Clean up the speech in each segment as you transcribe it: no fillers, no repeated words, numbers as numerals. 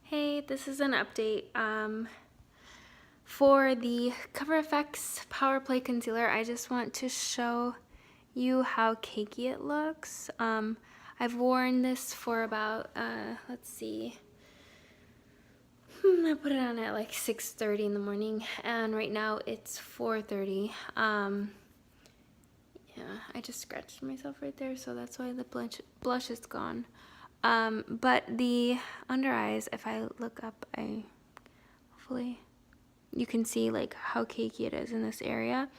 Hey, this is an update for the Cover FX Power Play Concealer. I just want to show you how cakey it looks. I've worn this for about, let's see, I put it on at like 6:30 in the morning, and right now it's 4:30. Yeah, I just scratched myself right there, so that's why the blush is gone. But the under eyes, if I look up, hopefully you can see like how cakey it is in this area.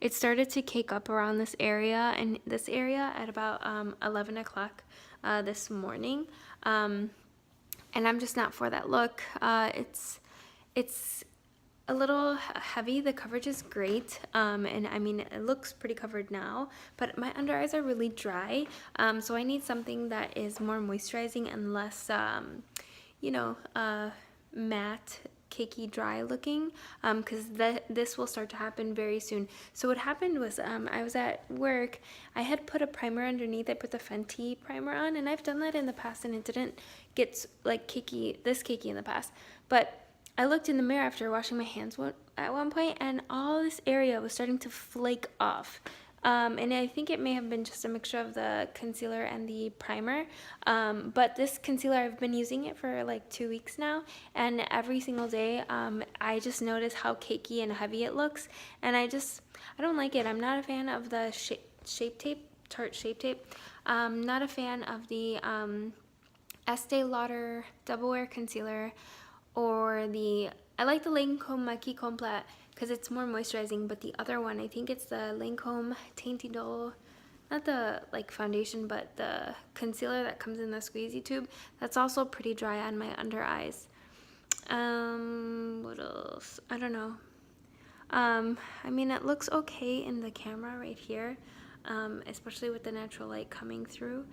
It started to cake up around this area and this area at about 11 o'clock this morning. And I'm just not for that look. It's a little heavy. The coverage is great, and I mean it looks pretty covered now, but my under eyes are really dry, so I need something that is more moisturizing and less matte, cakey, dry looking, because this will start to happen very soon. So what happened was I was at work. I had put a primer underneath. I put the Fenty Primer on, and I've done that in the past and it didn't get like this cakey in the past, but I looked in the mirror after washing my hands at one point, and all this area was starting to flake off. And I think it may have been just a mixture of the concealer and the primer. But this concealer, I've been using it for like 2 weeks now, and every single day I just notice how cakey and heavy it looks, and I don't like it. I'm not a fan of the Shape Tape, Tarte Shape Tape. Not a fan of the Estee Lauder Double Wear Concealer, or I like the Lancome Maki Complet because it's more moisturizing, but the other one, I think it's the Lancome Tainty Doll, not the like foundation, but the concealer that comes in the squeezy tube. That's also pretty dry on my under eyes. What else? I don't know. I mean, it looks okay in the camera right here, especially with the natural light coming through.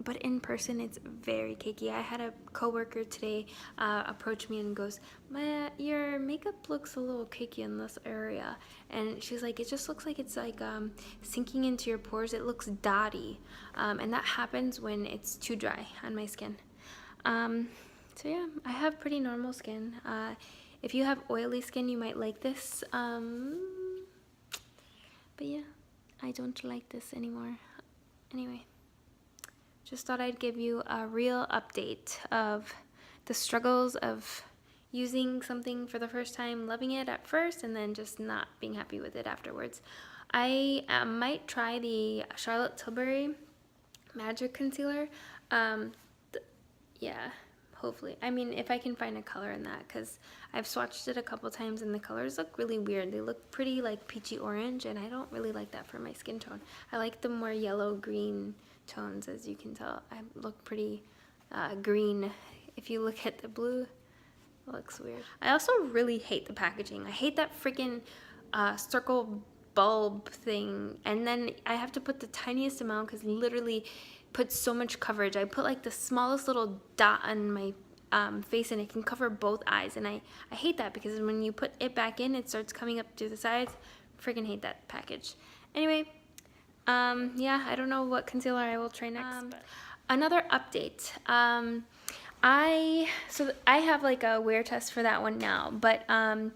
But in person, it's very cakey. I had a coworker today approach me and goes, your makeup looks a little cakey in this area. And she's like, it just looks like it's like sinking into your pores. It looks dotty. And that happens when it's too dry on my skin. So yeah, I have pretty normal skin. If you have oily skin, you might like this. But yeah, I don't like this anymore. Anyway. Just thought I'd give you a real update of the struggles of using something for the first time, loving it at first, and then just not being happy with it afterwards. I might try the Charlotte Tilbury Magic Concealer. Yeah, hopefully. I mean, if I can find a color in that, because I've swatched it a couple times and the colors look really weird. They look pretty like peachy orange, and I don't really like that for my skin tone. I like the more yellow green tones. As you can tell, I look pretty green. If you look at the blue, it looks weird. I also really hate the packaging. I hate that freaking circle bulb thing, and then I have to put the tiniest amount because literally puts so much coverage. I put like the smallest little dot on my face, and it can cover both eyes, and I hate that because when you put it back in, it starts coming up to the sides. Freaking hate that package. Anyway, yeah, I don't know what concealer I will try next. Another update. I have like a wear test for that one now, but I'm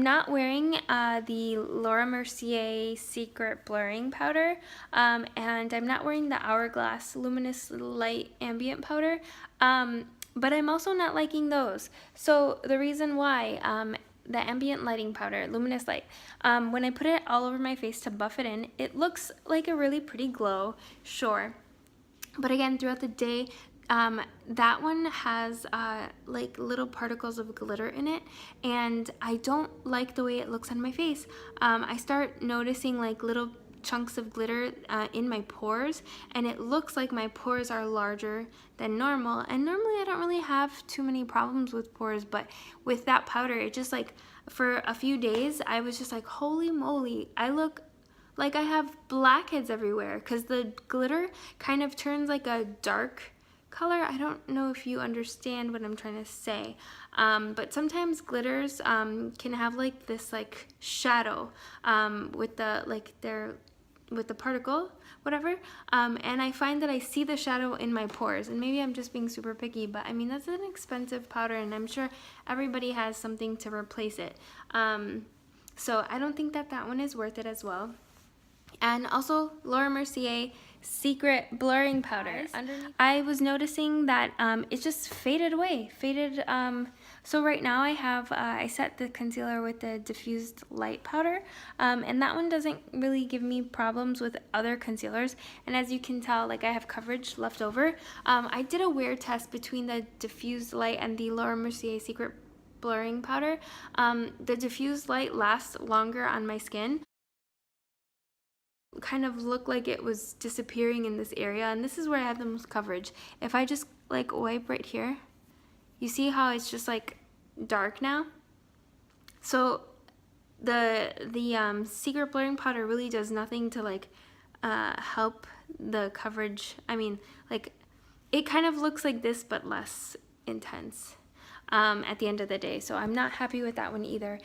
not wearing the Laura Mercier Secret Blurring Powder, and I'm not wearing the Hourglass Luminous Light Ambient Powder, but I'm also not liking those. So the reason why, the ambient lighting powder, Luminous Light, when I put it all over my face to buff it in, it looks like a really pretty glow, sure. But again, throughout the day, that one has like little particles of glitter in it, and I don't like the way it looks on my face. I start noticing like little chunks of glitter in my pores, and it looks like my pores are larger than normal, and normally I don't really have too many problems with pores, but with that powder, it just like for a few days I was just like, holy moly, I look like I have blackheads everywhere because the glitter kind of turns like a dark color. I don't know if you understand what I'm trying to say, but sometimes glitters can have like this like shadow with the like their with the particle, whatever, and I find that I see the shadow in my pores, and maybe I'm just being super picky, but I mean, that's an expensive powder, and I'm sure everybody has something to replace it. So I don't think that that one is worth it as well. And also Laura Mercier Secret Blurring Powder. I was noticing that it just faded away. So right now I have, I set the concealer with the Diffused Light Powder, and that one doesn't really give me problems with other concealers. And as you can tell, like, I have coverage left over. I did a wear test between the Diffused Light and the Laura Mercier Secret Blurring Powder. The Diffused Light lasts longer on my skin. Kind of looked like it was disappearing in this area, and this is where I have the most coverage. If I just like wipe right here, you see how it's just like dark now? So the Secret Blurring Powder really does nothing to like help the coverage. I mean, like, it kind of looks like this but less intense at the end of the day, so I'm not happy with that one either.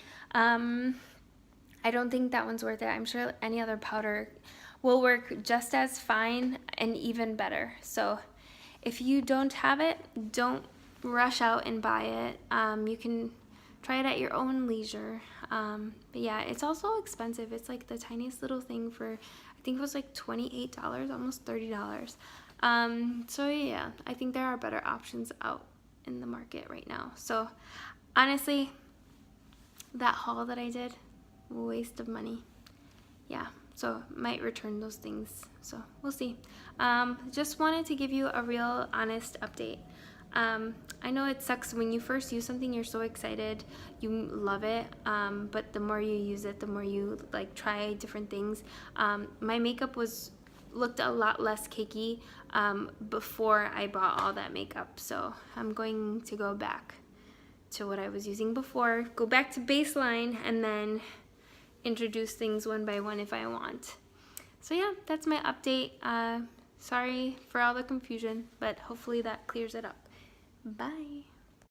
I don't think that one's worth it. I'm sure any other powder will work just as fine and even better. So if you don't have it, don't rush out and buy it. You can try it at your own leisure. But yeah, it's also expensive. It's like the tiniest little thing for, I think it was like $28, almost $30. So yeah, I think there are better options out in the market right now. So honestly, that haul that I did, waste of money. Yeah, so might return those things, so we'll see. Just wanted to give you a real honest update. I know it sucks when you first use something, you're so excited, you love it, but the more you use it, the more you like try different things. My makeup looked a lot less cakey before I bought all that makeup, so I'm going to go back to what I was using before, go back to baseline, and then introduce things one by one if I want. So yeah, that's my update. Sorry for all the confusion, but hopefully that clears it up. Bye.